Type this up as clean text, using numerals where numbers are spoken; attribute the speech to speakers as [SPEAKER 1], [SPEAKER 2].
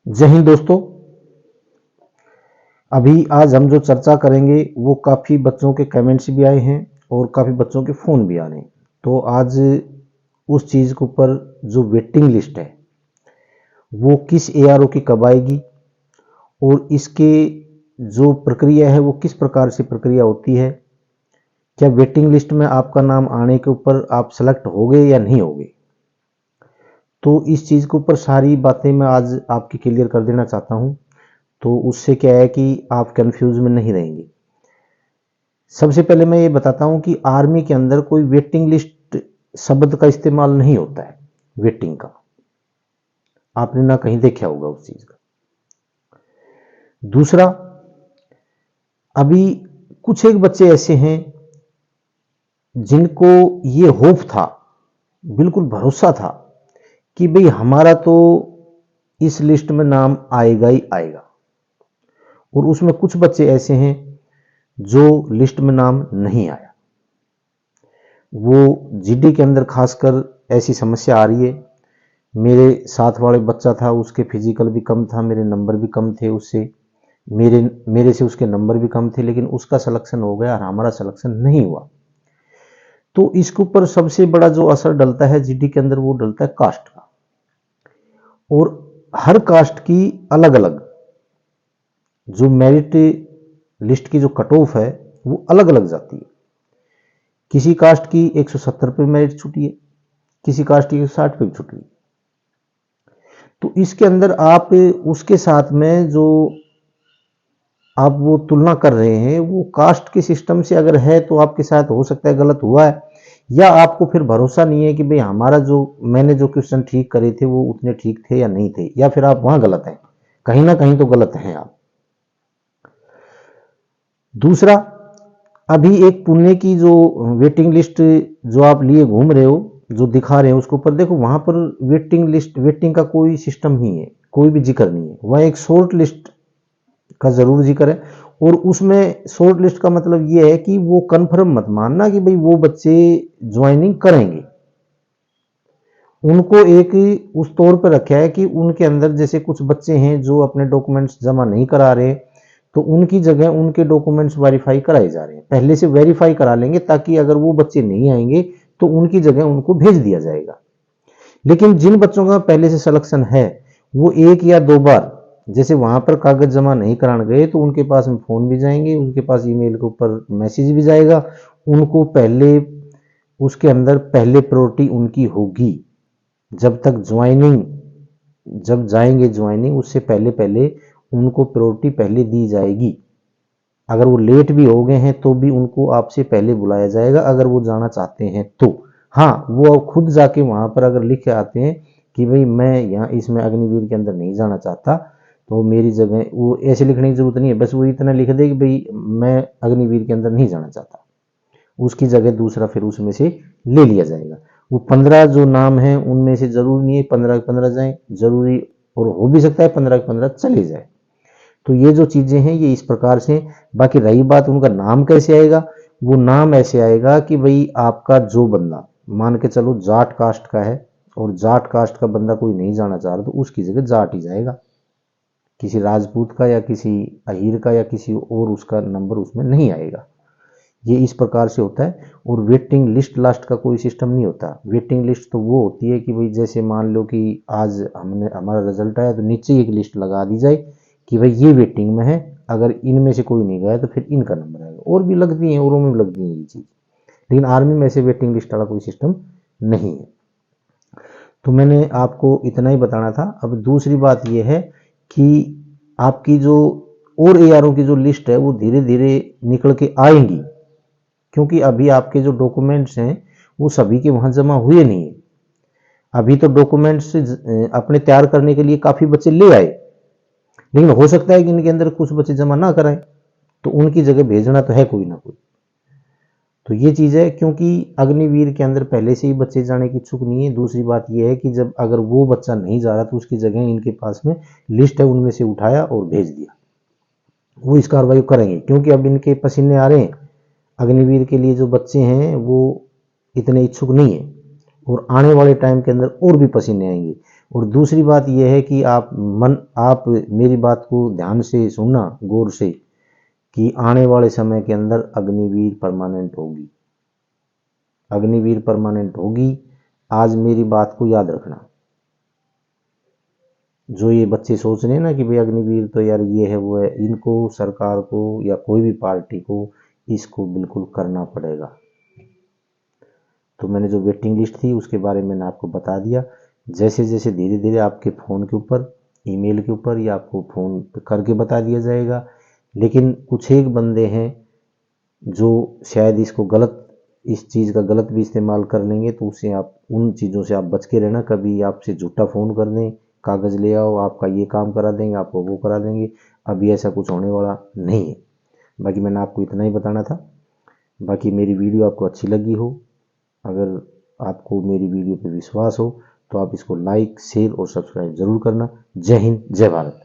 [SPEAKER 1] जय हिंद दोस्तों। अभी आज हम जो चर्चा करेंगे वो काफ़ी बच्चों के कमेंट्स भी आए हैं और काफ़ी बच्चों के फ़ोन भी आ रहे हैं। तो आज उस चीज़ के ऊपर जो वेटिंग लिस्ट है वो किस एआरओ की कब आएगी और इसके जो प्रक्रिया है वो किस प्रकार से प्रक्रिया होती है, क्या वेटिंग लिस्ट में आपका नाम आने के ऊपर आप सेलेक्ट हो गए या नहीं हो गए, तो इस चीज़ के ऊपर सारी बातें मैं आज आपकी क्लियर कर देना चाहता हूँ। तो उससे क्या है कि आप कंफ्यूज में नहीं रहेंगे। सबसे पहले मैं ये बताता हूं कि आर्मी के अंदर कोई वेटिंग लिस्ट शब्द का इस्तेमाल नहीं होता है। वेटिंग का आपने ना कहीं देखा होगा उस चीज का। दूसरा, अभी कुछ एक बच्चे ऐसे हैं जिनको ये होप था, बिल्कुल भरोसा था कि भाई हमारा तो इस लिस्ट में नाम आएगा ही आएगा, और उसमें कुछ बच्चे ऐसे हैं जो लिस्ट में नाम नहीं आया। वो जीडी के अंदर खासकर ऐसी समस्या आ रही है। मेरे साथ वाले बच्चा था, उसके फिजिकल भी कम था, मेरे नंबर भी कम थे, उससे मेरे से उसके नंबर भी कम थे, लेकिन उसका सिलेक्शन हो गया और हमारा सिलेक्शन नहीं हुआ। तो इसके ऊपर सबसे बड़ा जो असर डलता है जीडी के अंदर वो डलता है कास्ट का, और हर कास्ट की अलग अलग जो मेरिट लिस्ट की जो कट ऑफ है वो अलग अलग जाती है। किसी कास्ट की 170 पे मेरिट छुटी है, किसी कास्ट की 160 पे भी छुटी है। तो इसके अंदर आप उसके साथ में जो आप वो तुलना कर रहे हैं वो कास्ट के सिस्टम से अगर है तो आपके साथ हो सकता है गलत हुआ है, या आपको फिर भरोसा नहीं है कि भाई हमारा जो मैंने जो क्वेश्चन ठीक करे थे वो उतने ठीक थे या नहीं थे, या फिर आप वहां गलत हैं, कहीं ना कहीं तो गलत हैं आप। दूसरा, अभी एक पुणे की जो वेटिंग लिस्ट जो आप लिए घूम रहे हो, जो दिखा रहे हैं उसके ऊपर देखो, वहां पर वेटिंग लिस्ट, वेटिंग का कोई सिस्टम नहीं है, कोई भी जिक्र नहीं है। वह एक शॉर्ट लिस्ट का जरूर जिक्र है, और उसमें शॉर्ट लिस्ट का मतलब यह है कि वो कंफर्म मत मानना कि भाई वो बच्चे ज्वाइनिंग करेंगे। उनको एक उस तौर पर रखा है कि उनके अंदर जैसे कुछ बच्चे हैं जो अपने डॉक्यूमेंट्स जमा नहीं करा रहे, तो उनकी जगह उनके डॉक्यूमेंट्स वेरीफाई कराए जा रहे हैं। पहले से वेरीफाई करा लेंगे ताकि अगर वो बच्चे नहीं आएंगे तो उनकी जगह उनको भेज दिया जाएगा। लेकिन जिन बच्चों का पहले से सिलेक्शन है वो एक या दो बार जैसे वहां पर कागज जमा नहीं कराने गए तो उनके पास में फोन भी जाएंगे, उनके पास ईमेल के ऊपर मैसेज भी जाएगा। उनको पहले उसके अंदर पहले प्रायोरिटी उनकी होगी। जब तक ज्वाइनिंग, जब जाएंगे ज्वाइनिंग उससे पहले पहले उनको प्रायोरिटी पहले दी जाएगी। अगर वो लेट भी हो गए हैं तो भी उनको आपसे पहले बुलाया जाएगा अगर वो जाना चाहते हैं तो। हाँ, वो खुद जाके वहां पर अगर लिख के आते हैं कि भाई मैं यहाँ इसमें अग्निवीर के अंदर नहीं जाना चाहता, तो मेरी जगह, वो ऐसे लिखने की जरूरत नहीं है, बस वो इतना लिख दे कि भाई मैं अग्निवीर के अंदर नहीं जाना चाहता, उसकी जगह दूसरा फिर उसमें से ले लिया जाएगा। वो 15 जो नाम है उनमें से जरूरी नहीं है 15 के 15 जाए, जरूरी और हो भी सकता है 15 के 15 चले जाए। तो ये जो चीजें हैं ये इस प्रकार से। बाकी रही बात उनका नाम कैसे आएगा, वो नाम ऐसे आएगा कि भाई आपका जो बंदा, मान के चलो जाट कास्ट का है और जाट कास्ट का बंदा कोई नहीं जाना चाह रहा तो उसकी जगह जाट ही जाएगा, किसी राजपूत का या किसी अहीर का या किसी और उसका नंबर उसमें नहीं आएगा। ये इस प्रकार से होता है। और वेटिंग लिस्ट लास्ट का कोई सिस्टम नहीं होता। वेटिंग लिस्ट तो वो होती है कि भाई जैसे मान लो कि आज हमने हमारा रिजल्ट आया तो नीचे एक लिस्ट लगा दी जाए कि भाई ये वेटिंग में है, अगर इनमें से कोई नहीं गया तो फिर इनका नंबर आएगा। और भी लगती है, औरों में भी लगती है ये चीज, लेकिन आर्मी में ऐसे वेटिंग लिस्ट वाला कोई सिस्टम नहीं है। तो मैंने आपको इतना ही बताना था। अब दूसरी बात यह है कि आपकी जो और एआरओ की जो लिस्ट है वो धीरे धीरे निकल के आएंगी, क्योंकि अभी आपके जो डॉक्यूमेंट्स हैं वो सभी के वहां जमा हुए नहीं है। अभी तो डॉक्यूमेंट्स अपने तैयार करने के लिए काफी बच्चे ले आए, लेकिन हो सकता है कि इनके अंदर कुछ बच्चे जमा ना कराएं, तो उनकी जगह भेजना तो है कोई ना कोई। तो ये चीज है, क्योंकि अग्निवीर के अंदर पहले से ही बच्चे जाने की इच्छुक नहीं है। दूसरी बात यह है कि जब अगर वो बच्चा नहीं जा रहा तो उसकी जगह इनके पास में लिस्ट है उनमें से उठाया और भेज दिया, वो इस कार्रवाई करेंगे। क्योंकि अब इनके पसीने आ रहे हैं, अग्निवीर के लिए जो बच्चे हैं वो इतने इच्छुक नहीं है, और आने वाले टाइम के अंदर और भी पसीने आएंगे। और दूसरी बात यह है कि आप मेरी बात को ध्यान से सुनना, गौर से, कि आने वाले समय के अंदर अग्निवीर परमानेंट होगी। अग्निवीर परमानेंट होगी। आज मेरी बात को याद रखना। जो ये बच्चे सोच रहे हैं ना कि भाई अग्निवीर तो यार ये है वो है, इनको, सरकार को या कोई भी पार्टी को इसको बिल्कुल करना पड़ेगा। तो मैंने जो वेटिंग लिस्ट थी उसके बारे में मैंने आपको बता दिया। जैसे जैसे धीरे धीरे आपके फ़ोन के ऊपर, ईमेल के ऊपर या आपको फ़ोन करके बता दिया जाएगा। लेकिन कुछ एक बंदे हैं जो शायद इसको गलत, इस चीज़ का गलत भी इस्तेमाल कर लेंगे, तो उससे आप, उन चीज़ों से आप बच के रहना। कभी आपसे झूठा फ़ोन कर दें, कागज़ ले आओ, आपका ये काम करा देंगे, आपको वो करा देंगे। अभी ऐसा कुछ होने वाला नहीं है। बाकी मैंने आपको इतना ही बताना था। बाकी मेरी वीडियो आपको अच्छी लगी हो, अगर आपको मेरी वीडियो पे विश्वास हो, तो आप इसको लाइक, शेयर और सब्सक्राइब ज़रूर करना। जय हिंद, जय भारत।